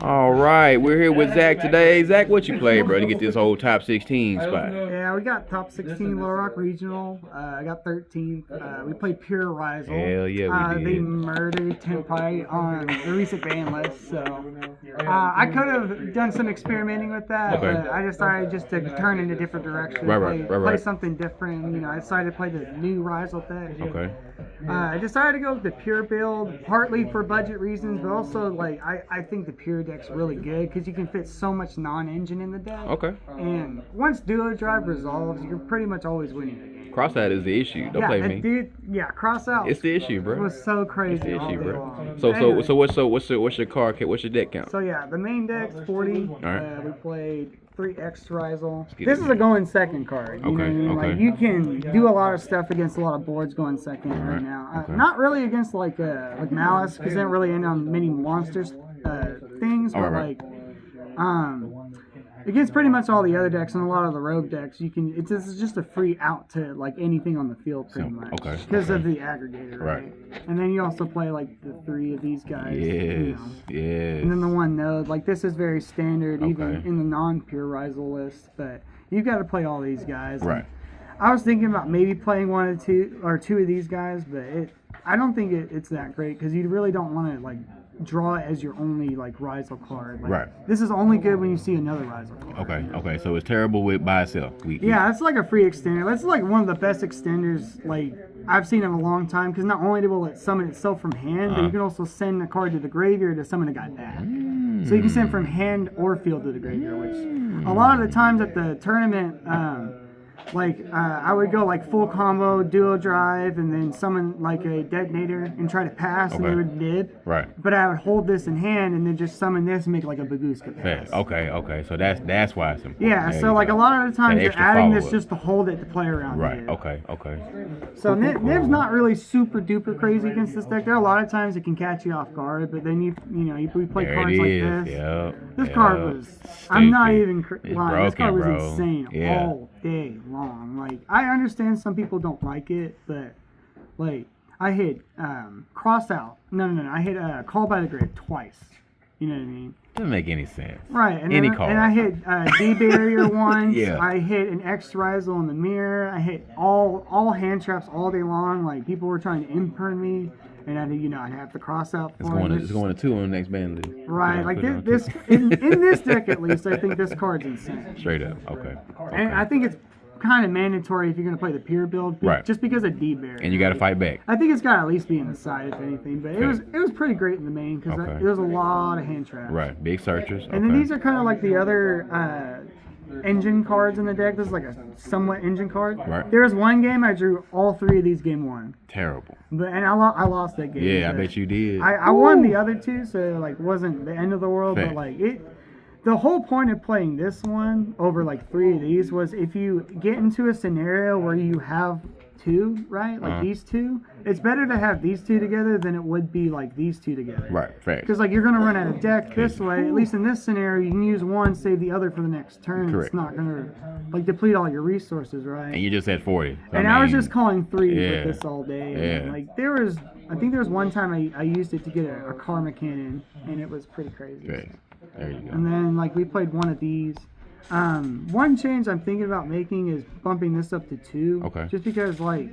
All right, we're here with Zach today. Zach, what you play, bro, to get this whole top 16 spot? Yeah, we got top 16 Little Rock Regional. I got 13th. We played Pure Ryzeal. Hell yeah, we did. They murdered Tempai on the recent ban list, so I could have done some experimenting with that, Okay. but I decided just to turn in a different direction. Play something different. You know, I decided to play the new Ryzeal deck. Okay. I decided to go with the Pure build, partly for budget reasons, but also like I think the Pure deck's really good because you can fit so much non-engine in the deck. Okay. And once duo drive resolves, you're pretty much always winning the game. Cross out is the issue. Don't play me. Dude, cross out. It's the issue, bro. It was so crazy. It's the issue, bro. Long. So Anyway, what's your card? What's your deck count? So yeah, the main deck's 40. All right. We played 3X Ryzeal. get This it. is a going second card. You know what I mean? Okay. Like you can do a lot of stuff against a lot of boards going second right now. Okay. Not really against like Malice because they don't really end on many monsters things, but right. against pretty much all the other decks and a lot of the rogue decks, you can. This is just a free out to like anything on the field, pretty much. Okay. Because of the aggregator, right? And then you also play like the 3 of these guys. Yes. Yes. And then the 1 node. Like this is very standard, even in the non-pure Ryzeal list. But you've got to play all these guys. Right. I was thinking about maybe playing 1 or 2 of these guys, but I don't think it's that great because you really don't want to like draw it as your only like Ryzeal card. Like, Right. This is only good when you see another Ryzeal card. Okay. So it's terrible by itself. Yeah, it's like a free extender. That's like one of the best extenders like I've seen in a long time because not only will it summon itself from hand, but you can also send a card to the graveyard to summon a guy back. So you can send from hand or field to the graveyard, which a lot of the times at the tournament, I would go like full combo, duo drive, and then summon like a detonator and try to pass, and they would nib. Right. But I would hold this in hand and then just summon this and make like a Baguska pass. Okay. So that's why it's important. Yeah, so like a lot of the times you're adding this follow-up. just to hold it to play around. Right. Nib. Okay. So Nib's not really super duper crazy against this deck. There are a lot of times it can catch you off guard, but then we play There cards it like is. this. Yep. This card was, I'm not even lying, this card was bro. insane all day long. Like, I understand some people don't like it, but, like, I hit Cross Out. No, I hit Call by the Grave twice. You know what I mean? Doesn't make any sense. Right. And Any then, card. And I hit D-Barrier once. Yeah. I hit an X Ryzeal in the mirror. I hit all hand traps all day long. Like, people were trying to imperm me. And I'd have to cross out for It's going to 2 on the next band list. Right, like this in this deck at least, I think this card's insane. Straight up, okay. And I think it's kind of mandatory if you're going to play the pure build, right? Just because of D-Barrier. And you got to fight back. I think it's got to at least be in the side, if anything. But it was pretty great in the main because there was a lot of hand traps. Right, big searchers. And then these are kind of like the other engine cards in the deck. This is like a somewhat engine card. Right. There was one game I drew all 3 of these game 1. Terrible. And I lost that game. Yeah, I bet you did. I won the other 2, so like wasn't the end of the world. Fact. But like the whole point of playing this one over like 3 of these was if you get into a scenario where you have 2, right? Like these 2, it's better to have these 2 together than it would be like these 2 together. Right, fact. Because like you're gonna run out of deck this way. At least in this scenario, you can use one, save the other for the next turn. Correct. It's not gonna like deplete all your resources, right? And you just had 40. I was just calling 3 yeah, with this all day. Yeah. And like I think there was one time I used it to get a Karma Cannon, and it was pretty crazy. Great. There you go. And then like we played 1 of these. One change I'm thinking about making is bumping this up to 2. Okay. Just because like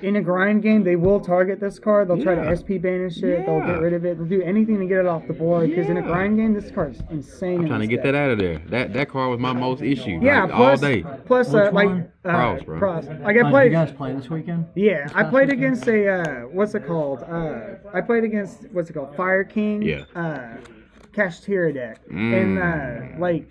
in a grind game they will target this card. They'll try to SP banish it. They'll get rid of it. They'll do anything to get it off the board. Because in a grind game this card's insane. I'm trying to get that out of there. That card was my most issue. Yeah, like, plus, all day. Plus, Which like one? Cross, bro. Cross. Like I Did you played. guys play this weekend? Yeah, I played against a what's it called? I played against what's it called? Fire King. Yeah. Kashtira deck, and like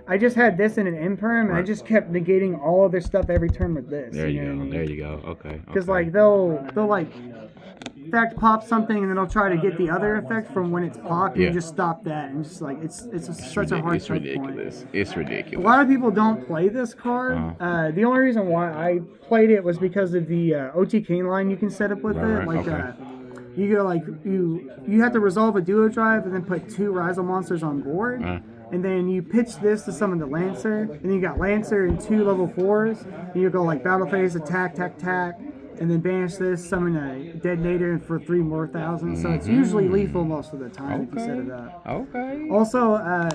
I just had this in an imperm, and I just kept negating all of their stuff every turn with this. There you know go. what I mean? There you go. Okay. Because like they'll like effect pop something, and then they'll try to get the other effect from when it's popped, and you just stop that, and just like it's such a hard It's choke ridiculous. point. It's ridiculous. A lot of people don't play this card. The only reason why I played it was because of the OTK line you can set up with it. Like you go like you have to resolve a duo drive and then put 2 Ryzeal monsters on board. And then you pitch this to summon the Lancer, and then you got Lancer and 2 level 4s, and you go like battle phase, attack, and then banish this, summon a detonator for 3 more thousand. So it's usually lethal most of the time if you set it up. Okay. Also,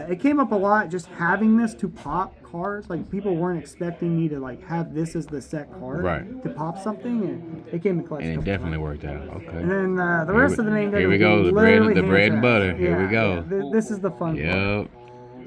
it came up a lot just having this to pop cards. Like people weren't expecting me to like have this as the set card to pop something, and it came in clutch. And it definitely worked out. Okay. And then the rest of the main deck. Here we go. The bread and butter. Here we go. Yeah, this is the fun part.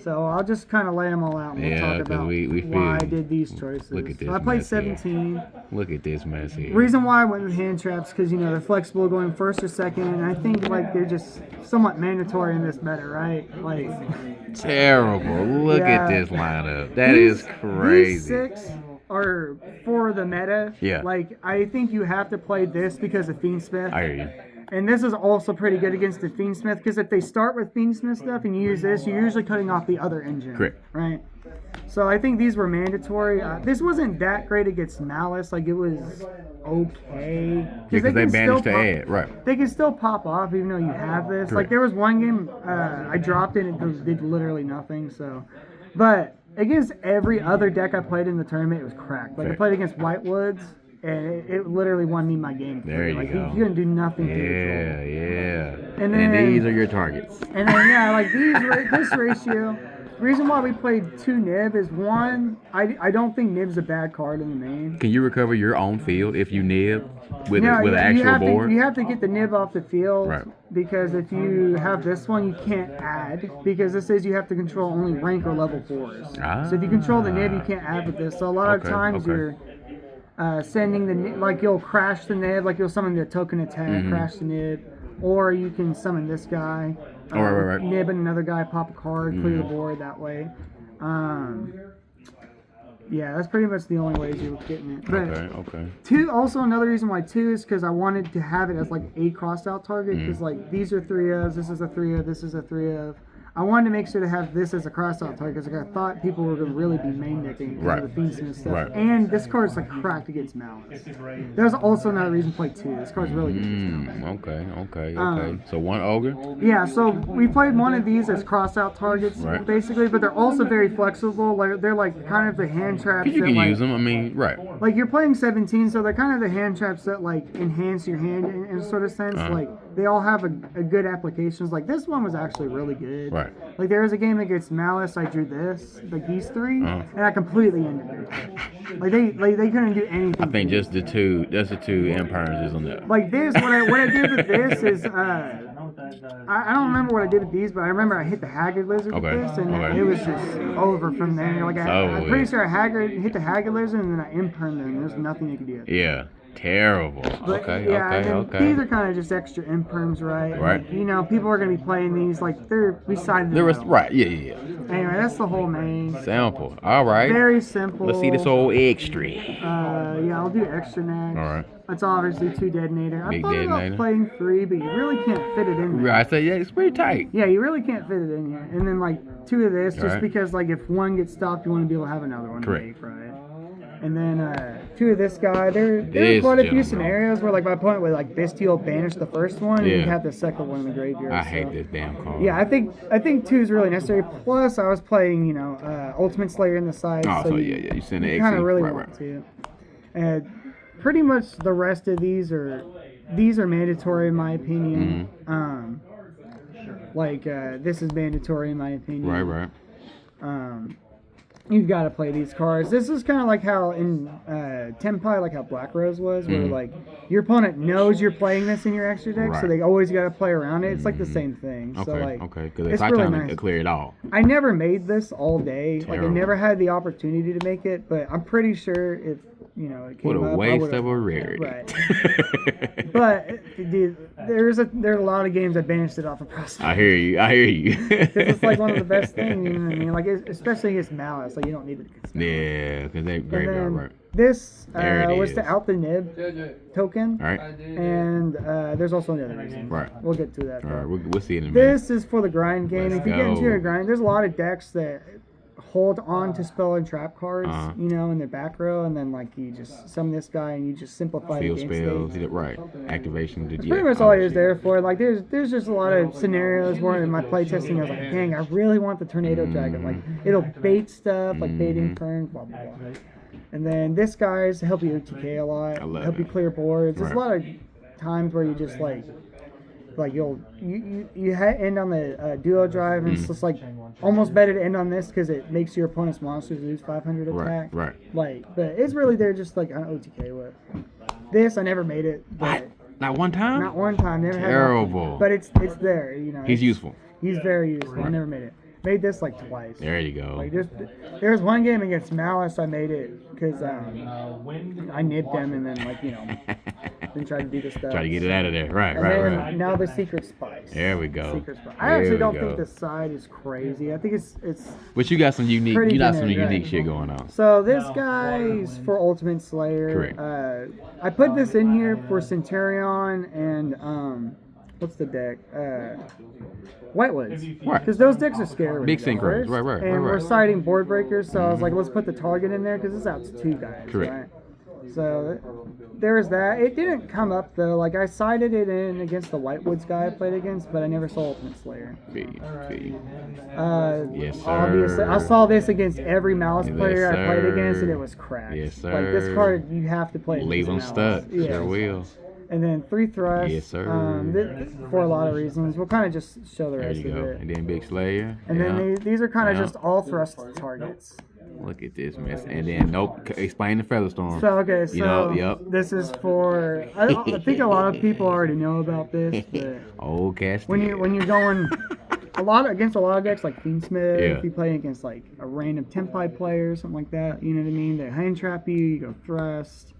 So I'll just kind of lay them all out and we'll talk about why I did these choices. Look at this. So I played mess 17. Here. Look at this mess here. Reason why I went with hand traps because you know they're flexible going first or second, and I think like they're just somewhat mandatory in this meta, right? Like terrible. Look at this lineup. That is crazy. These 6 are for the meta. Yeah. Like I think you have to play this because of Fiendsmith. I hear you. And this is also pretty good against the Fiendsmith because if they start with Fiendsmith stuff and you use this, you're usually cutting off the other engine. Correct. Right? So I think these were mandatory. This wasn't that great against Malice. Like, it was okay. Because they managed to add. Right. They can still pop off even though you have this. Correct. Like, there was one game I dropped it and it did literally nothing. So, but against every other deck I played in the tournament, it was cracked. Like, I played against Whitewoods. And it literally won me my game. There you go. He couldn't do nothing. Yeah. And then these are your targets. And then like this ratio. The reason why we played 2 Nib is one. I don't think Nib's a bad card in the main. Can you recover your own field if you Nib with an actual board? You have to get the Nib off the field. Right. Because if you have this one, you can't add because this says you have to control only rank or level 4s. So if you control the Nib, you can't add with this. So a lot of times you're sending the nib, like you'll crash the nib, like you'll summon the token attack, crash the nib, or you can summon this guy, nib and another guy, pop a card, clear the board that way. Yeah, that's pretty much the only ways you're getting it. But 2, also another reason why 2 is because I wanted to have it as like a crossed out target because like these are 3 ofs, this is a 3 of, this is a 3 of. I wanted to make sure to have this as a cross-out target because like, I thought people were going to really be main decking because of the Fiendsmith stuff. And this card's like cracked against Malice. There's also another reason to play 2. This card's really good against Malice. Okay. So 1 Ogre? Yeah, so we played one of these as cross-out targets, basically, but they're also very flexible. Like they're like kind of the hand traps. You can use them, I mean, Like you're playing 17, so they're kind of the hand traps that like enhance your hand in a sort of sense. Like they all have a good applications. Like this one was actually really good. Like there was a game against Malice, I drew this, like these 3, and I completely ended it. Like they couldn't do anything. I think just that's the 2 imperms is on that. Like this, what I did with this is I don't remember what I did with these, but I remember I hit the Haggard Lizard with this, and it was just over from there. Like I'm pretty sure I hit the Haggard Lizard, and then I impermed them. There's nothing you could do. Yeah. Terrible. But, These are kind of just extra imperms, right? Like, you know, people are going to be playing these like they're beside the middle. Right. Yeah. Anyway, that's the whole main. Simple. All right. Very simple. Let's see this old extra. Yeah, I'll do extra next. All right. That's obviously 2 detonator. I thought detonator. about playing 3, but you really can't fit it in there. Right. So yeah, it's pretty tight. Yeah, you really can't fit it in here. And then like 2 of this, just because like if one gets stopped, you want to be able to have another one to make, right? And then 2 of this guy. There are quite a few scenarios where like my opponent would like Bestial banish the first one and you'd have the second one in the graveyard. I hate this damn card. Yeah, I think 2 is really necessary. Plus, I was playing Ultimate Slayer in the side. You send the kind of really want to. And pretty much the rest of these are mandatory in my opinion. This is mandatory in my opinion. Right. You've got to play these cards. This is kind of like how in Tenpai, like how Black Rose was, where like your opponent knows you're playing this in your extra deck, so they always got to play around it. It's like the same thing. Because it's really nice to clear it all. I never made this all day. Like I never had the opportunity to make it, but I'm pretty sure if it came up. What a waste of a rarity. Right. But dude, there are a lot of games that banished it off of Prospect. I hear you. Because it's like one of the best things. You know what I mean? Like especially against Malice. Like you don't need it against Malice. Yeah, because they graveyard right. This was to out the nib token. All right. And there's also another reason. Right. We'll get to that. All right. We'll see it in a minute. This is for the grind game. If you get into a grind, there's a lot of decks that hold on to spell and trap cards, in their back row, and then like you just summon this guy and you just simplify the game spells, state. right? Activation. That's pretty much all he was there for. Like there's just a lot of scenarios where in my playtesting I was like, dang, I really want the tornado dragon. Like it'll bait stuff, like baiting ferns, blah blah blah. And then this guy's help you OTK a lot, I love help you it. clear boards. There's a Right. lot of times where you just like you end on the duo drive, and it's just like almost better to end on this because it makes your opponent's monsters lose 500 attack. Right. Like, but it's really there just like an OTK with. This I never made it. But What? Not one time? Not one time. Never had. Terrible. But it's there. You know. He's it's- useful. He's very useful. I never made it. Made this like twice. There you go. Like there was one game against Malice I made it because I nipped him and then then tried to do the stuff. Try to get it out of there. Right, And right, then right. now the secret spice. There we go. Secret spice. There I actually we don't go. think this side is crazy. I think it's But you got some unique, pretty you got some generic, unique right. shit going on. So this guy's for Ultimate Slayer. Correct. I put this in here for Centurion and what's the deck? Whitewoods. Right. Because those decks are scary. when Big you go synchros. first. Right. And we're citing board breakers, so I was like, let's put the target in there because this out's 2 guys. Correct. Right? So there's that. It didn't come up though. Like I cited it in against the Whitewoods guy I played against, but I never saw Ultimate Slayer. Fee. Yes, sir. Obviously, I saw this against every Malice Yes, player I played sir. against, and it was crap. Yes, Like this sir. card, you have to play. Leave them against Malice. stuck. Yeah. Sure will. And then 3 thrusts. Yes, sir. For a lot of reasons. We'll kind of just show the There rest you of go. it. And then Big Slayer. And Yeah. then these are kind of Yeah. just all thrust targets. Look at this mess. And then explain the Featherstorm. So okay, so You know, yep. this is for. I think a lot of people already know about this, but Old cast. when you're going against a lot of decks like Fiendsmith, Yeah. if you play against like a random Tempi player, something like that, you know what I mean? They hand trap you, you go thrust,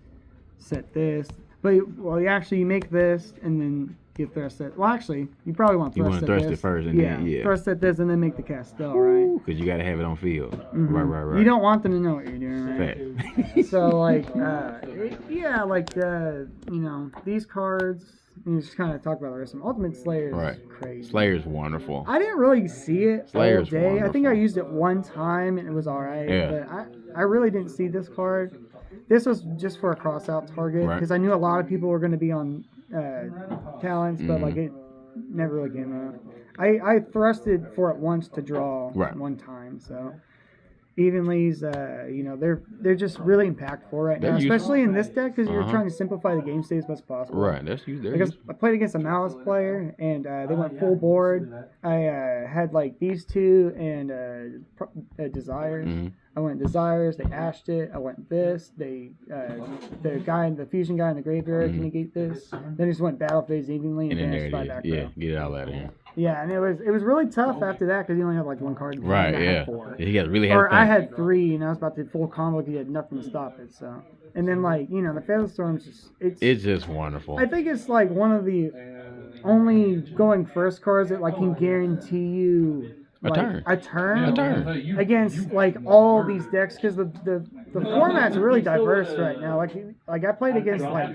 set this. But you make this and then you thrust it. Well, actually, you probably want You thrust want at to thrust this. it first and then, yeah. Thrust at this and then make the Castel, right? Because you got to have it on field. Mhm. Right. You don't want them to know what you're doing, right? Fact. So these cards. You just kind of talk about the rest of them. Ultimate Slayer is Right. crazy. Slayer's wonderful. I didn't really see it Slayer's all day. I think I wonderful. used it one time and it was alright. Yeah. But I really didn't see this card. This was just for a cross out target Right. because I knew a lot of people were going to be on talents, but Mhm. it never really came out. I thrusted for it once to draw Right. one time, so. Evenly's, they're just really impactful right They're now, useful. especially in this deck because you're Uh-huh. trying to simplify the game state as much as possible. Right. That's you. Because I played against a Malice player, and they went full board. I had like these 2 and Desires. Mhm. I went Desires. They ashed it. I went this. The fusion guy in the graveyard can negate this. Then just went battle phase evenly and And then banished there 5 it back is. Yeah. row. Get it all out of here. Yeah, and it was really tough after that because you only have like 1 card. Right. and I Yeah. had 4. You got really had. Or to I think. had 3, and I was about to full combo because you had nothing to stop it. So, and then the Featherstorm's just It's just wonderful. I think it's like one of the only going first cards that like can guarantee you A like, turn. a turn against like all these decks because the format's really diverse right now. Like I played against like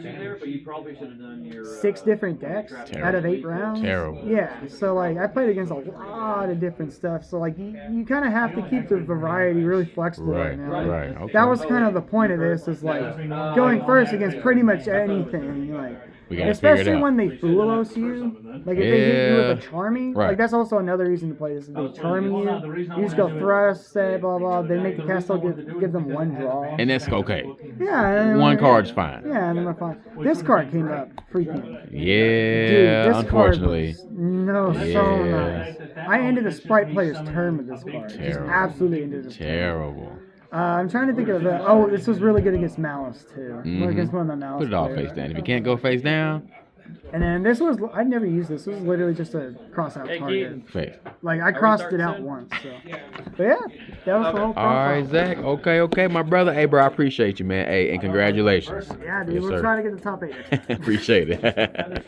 6 different decks out of 8 rounds. Terrible. Yeah, so like I played against a lot of different stuff. So like you kind of have to keep the variety really flexible right, Right, now. Like, right, okay. That was kind of the point of this is like going first against pretty much anything. Like We gotta figure it especially out. when they Foolos you, like if they hit you with a Charmy, Right. like that's also another reason to play this. If they Charmy you just go thrust, say blah blah, then make the castle give them 1 draw. And that's okay. Yeah, and One then- card's fine. Yeah, and then we're fine. This card came up freaking. Yeah. Dude, this Unfortunately. card was, so Yeah. nice. I ended the Sprite player's turn with this card. Just Terrible. absolutely ended his turn. Terrible. I'm trying to think of the. Oh, this was really good against Malice too. Mhm. Against one of the Malice. Put it all players. face down. If you can't go face down, And then this was. I'd never used this. This was literally just a cross out target. face. Like I crossed it out once. So. But yeah, that was the whole. All right, profile. Zach. Okay, my brother. Hey, bro, I appreciate you, man. Hey, and congratulations. Yeah, dude, Yes, we'll sir. try to get the top 8. Appreciate it.